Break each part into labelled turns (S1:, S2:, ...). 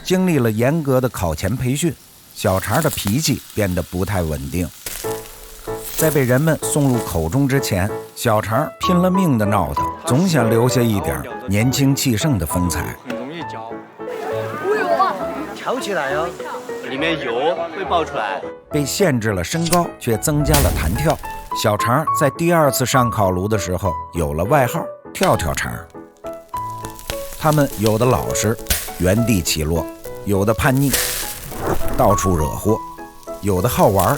S1: 经历了严格的考前培训，小肠的脾气变得不太稳定。在被人们送入口中之前，小肠拼了命的闹腾，总想留下一点年轻气盛的风采。
S2: 很容易嚼。
S3: 跳起来哟！
S2: 里面油会爆出来。
S1: 被限制了身高，却增加了弹跳。小肠在第2次上烤炉的时候，有了外号“跳跳肠”。他们有的老实，原地起落；有的叛逆，到处惹祸；有的好玩，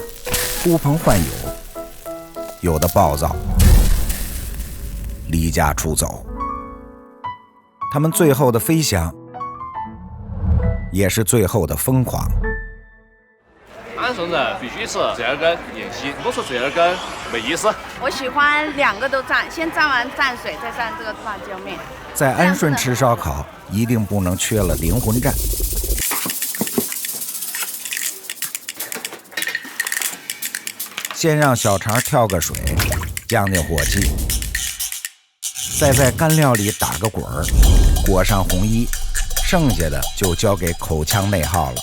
S1: 呼朋唤友；有的暴躁，离家出走。他们最后的飞翔，也是最后的疯狂。
S2: 俺说人必须吃折耳根硬稀，不吃折耳根没意思。
S4: 我喜欢2个都蘸，先蘸完蘸水，再蘸这个辣椒面。
S1: 在安顺吃烧烤，一定不能缺了灵魂蘸。先让小肠跳个水，降降火气，再在干料里打个滚儿，裹上红衣，剩下的就交给口腔内耗了。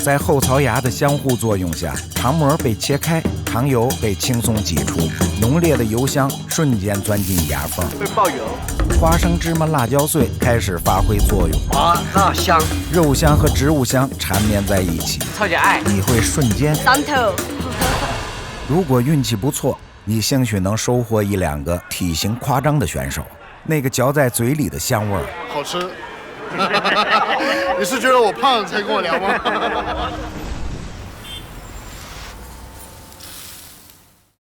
S1: 在后槽牙的相互作用下，肠膜被切开，糖油被轻松挤出，浓烈的油香瞬间钻进牙缝，
S2: 会爆油。
S1: 花生、芝麻、辣椒碎开始发挥作用，
S3: 哇，那香！
S1: 肉香和植物香缠绵在一起，
S3: 超级爱，
S1: 你会瞬间
S4: 上头。
S1: 如果运气不错，你兴许能收获1、2个体型夸张的选手，那个嚼在嘴里的香味儿，
S5: 好吃。你是觉得我胖才跟我聊吗？